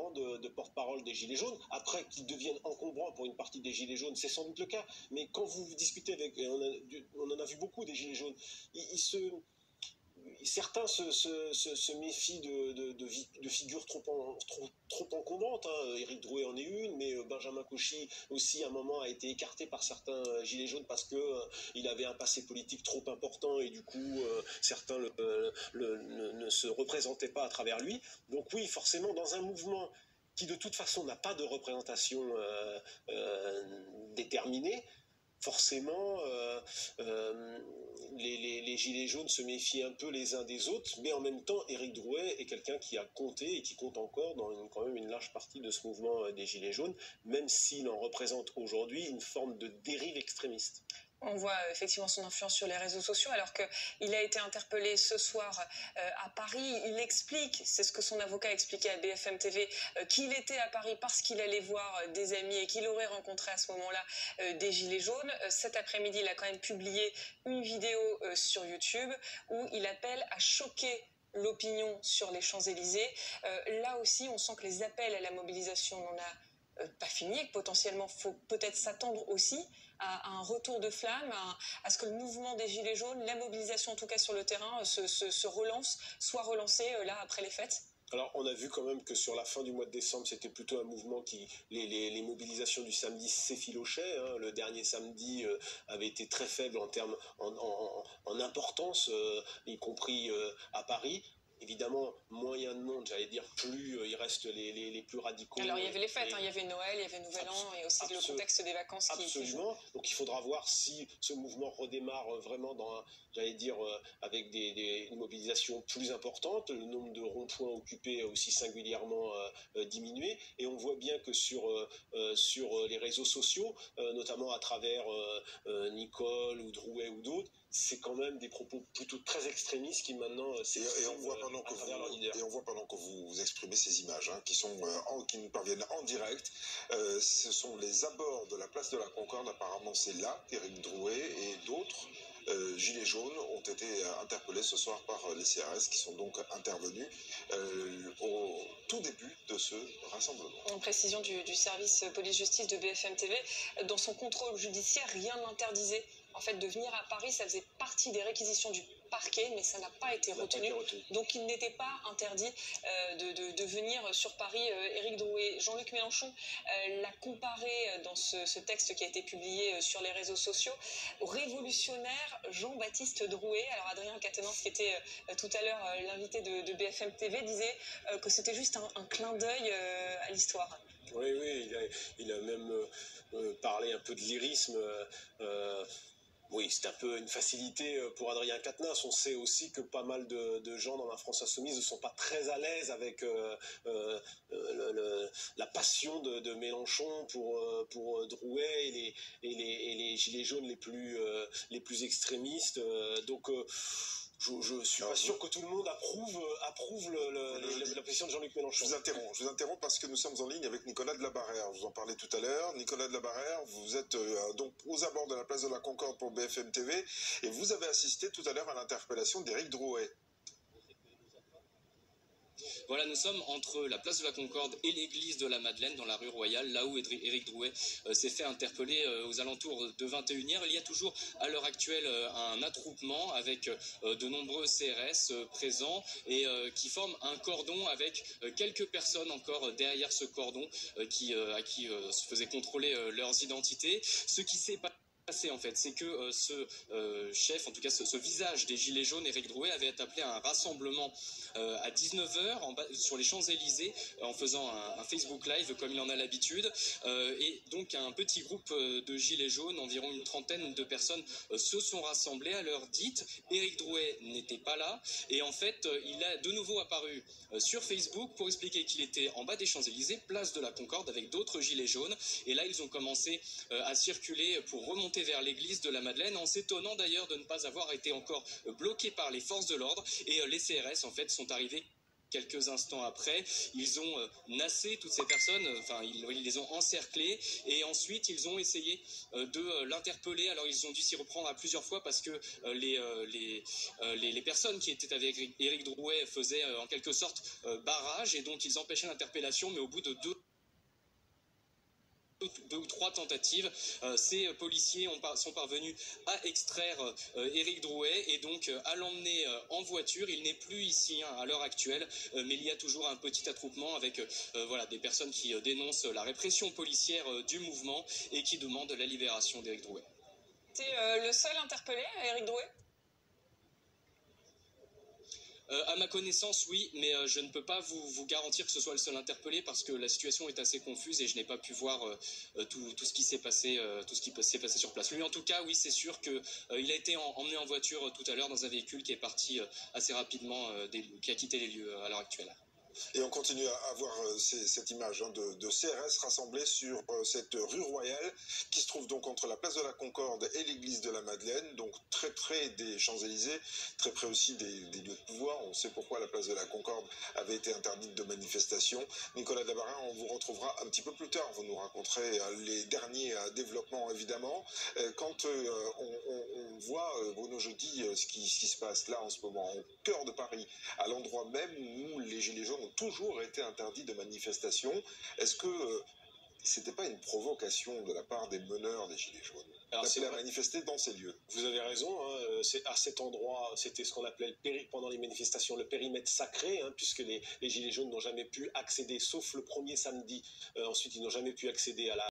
vraiment de porte-parole des Gilets jaunes. Après, qu'ils deviennent encombrants pour une partie des Gilets jaunes, c'est sans doute le cas. Mais quand vous discutez avec, on en a vu beaucoup des Gilets jaunes, certains se méfient de figures trop encombrantes. Hein. Éric Drouet en est une, mais Benjamin Cauchy aussi à un moment a été écarté par certains gilets jaunes parce que il avait un passé politique trop important et du coup certains ne se représentaient pas à travers lui. Donc oui, forcément, dans un mouvement qui de toute façon n'a pas de représentation déterminée, forcément, les Gilets jaunes se méfient un peu les uns des autres, mais en même temps, Éric Drouet est quelqu'un qui a compté et qui compte encore dans quand même une large partie de ce mouvement des Gilets jaunes, même s'il en représente aujourd'hui une forme de dérive extrémiste. On voit effectivement son influence sur les réseaux sociaux, alors qu'il a été interpellé ce soir à Paris. Il explique, c'est ce que son avocat a expliqué à BFM TV, qu'il était à Paris parce qu'il allait voir des amis et qu'il aurait rencontré à ce moment-là des Gilets jaunes. Cet après-midi, il a quand même publié une vidéo sur YouTube où il appelle à choquer l'opinion sur les Champs-Élysées. Là aussi, on sent que les appels à la mobilisation n'en a pas fini et que potentiellement, il faut peut-être s'attendre aussi à un retour de flamme, à ce que le mouvement des Gilets jaunes, la mobilisation en tout cas sur le terrain, se relance, soit relancée là après les fêtes? Alors, on a vu quand même que sur la fin du mois de décembre, c'était plutôt un mouvement qui, les mobilisations du samedi s'effilochaient. Hein. Le dernier samedi avait été très faible en termes, en importance, y compris à Paris. Évidemment, moins il y a de monde, j'allais dire, plus il reste les plus radicaux. Alors, il y avait les fêtes, il y avait Noël, il y avait Nouvel An, et aussi le contexte des vacances qui joue. Donc, il faudra voir si ce mouvement redémarre vraiment dans, j'allais dire, avec une mobilisation plus importante. Le nombre de ronds-points occupés a aussi singulièrement diminué. Et on voit bien que sur les réseaux sociaux, notamment à travers Nicole ou Drouet ou d'autres, c'est quand même des propos plutôt très extrémistes qui maintenant et on voit pendant que vous exprimez ces images qui nous parviennent en direct, ce sont les abords de la place de la Concorde. Apparemment c'est là qu'Éric Drouet et d'autres Gilets jaunes ont été interpellés ce soir par les CRS qui sont donc intervenus au tout début de ce rassemblement. En précision du service police-justice de BFM TV, dans son contrôle judiciaire, rien n'interdisait en fait de venir à Paris. Ça faisait partie des réquisitions du parquet, mais ça n'a pas été retenu. Donc il n'était pas interdit de venir sur Paris. Éric Drouet, Jean-Luc Mélenchon l'a comparé dans ce texte qui a été publié sur les réseaux sociaux au révolutionnaire Jean-Baptiste Drouet. Alors Adrien Quatennens, qui était tout à l'heure l'invité de BFM TV, disait que c'était juste un clin d'œil à l'histoire. Oui, il a même parlé un peu de lyrisme. Oui, c'est un peu une facilité pour Adrien Quatennens. On sait aussi que pas mal de gens dans la France insoumise ne sont pas très à l'aise avec la passion de Mélenchon pour Drouet et les gilets jaunes les plus extrémistes. Donc je ne suis pas sûr que tout le monde approuve la position de Jean-Luc Mélenchon. Je vous interromps parce que nous sommes en ligne avec Nicolas Delabarrère. Vous en parlez tout à l'heure. Nicolas Delabarrère, vous êtes donc aux abords de la place de la Concorde pour BFM TV et vous avez assisté tout à l'heure à l'interpellation d'Éric Drouet. Voilà, nous sommes entre la place de la Concorde et l'église de la Madeleine, dans la rue Royale, là où Éric Drouet s'est fait interpeller aux alentours de 21h. Il y a toujours, à l'heure actuelle, un attroupement avec de nombreux CRS présents et qui forment un cordon avec quelques personnes encore derrière ce cordon à qui se faisait contrôler leurs identités. Ce qui s'est passé, en fait, c'est que ce chef, en tout cas ce visage des Gilets jaunes, Éric Drouet, avait appelé à un rassemblement à 19h sur les Champs-Élysées en faisant un Facebook Live comme il en a l'habitude. Et donc un petit groupe de Gilets jaunes, environ une trentaine de personnes, se sont rassemblées à l'heure dite. Éric Drouet n'était pas là et en fait il a de nouveau apparu sur Facebook pour expliquer qu'il était en bas des Champs-Élysées, place de la Concorde, avec d'autres Gilets jaunes. Et là ils ont commencé à circuler pour remonter vers l'église de la Madeleine, en s'étonnant d'ailleurs de ne pas avoir été encore bloqués par les forces de l'ordre. Et les CRS en fait sont arrivés quelques instants après, ils ont nassé toutes ces personnes, enfin ils les ont encerclées et ensuite ils ont essayé de l'interpeller. Alors ils ont dû s'y reprendre à plusieurs fois parce que les personnes qui étaient avec Éric Drouet faisaient en quelque sorte barrage et donc ils empêchaient l'interpellation, mais au bout de deux ou trois tentatives, ces policiers sont parvenus à extraire Éric Drouet et donc à l'emmener en voiture. Il n'est plus ici à l'heure actuelle, mais il y a toujours un petit attroupement avec voilà, des personnes qui dénoncent la répression policière du mouvement et qui demandent la libération d'Éric Drouet. C'est le seul interpellé, Éric Drouet ? À ma connaissance, oui, mais je ne peux pas vous garantir que ce soit le seul interpellé parce que la situation est assez confuse et je n'ai pas pu voir tout ce qui s'est passé, sur place. Lui, en tout cas, oui, c'est sûr qu'il a été emmené en voiture tout à l'heure dans un véhicule qui est parti assez rapidement, qui a quitté les lieux à l'heure actuelle. Et on continue à voir cette image de CRS rassemblés sur cette rue Royale qui se trouve donc entre la place de la Concorde et l'église de la Madeleine, donc très près des Champs-Élysées, très près aussi des lieux de pouvoir. On sait pourquoi la place de la Concorde avait été interdite de manifestation. Nicolas Dabarin, on vous retrouvera un petit peu plus tard. Vous nous raconterez les derniers développements, évidemment. Quand on voit, Bruno Jeudi, ce qui se passe là en ce moment, au cœur de Paris, à l'endroit même où les Gilets jaunes ont toujours été interdits de manifestation, est-ce que c'était pas une provocation de la part des meneurs des Gilets jaunes d'appeler à manifester dans ces lieux? Vous avez raison, hein, c'est à cet endroit, c'était ce qu'on appelait pendant les manifestations le périmètre sacré, hein, puisque les Gilets jaunes n'ont jamais pu accéder, sauf le premier samedi, ensuite ils n'ont jamais pu accéder à la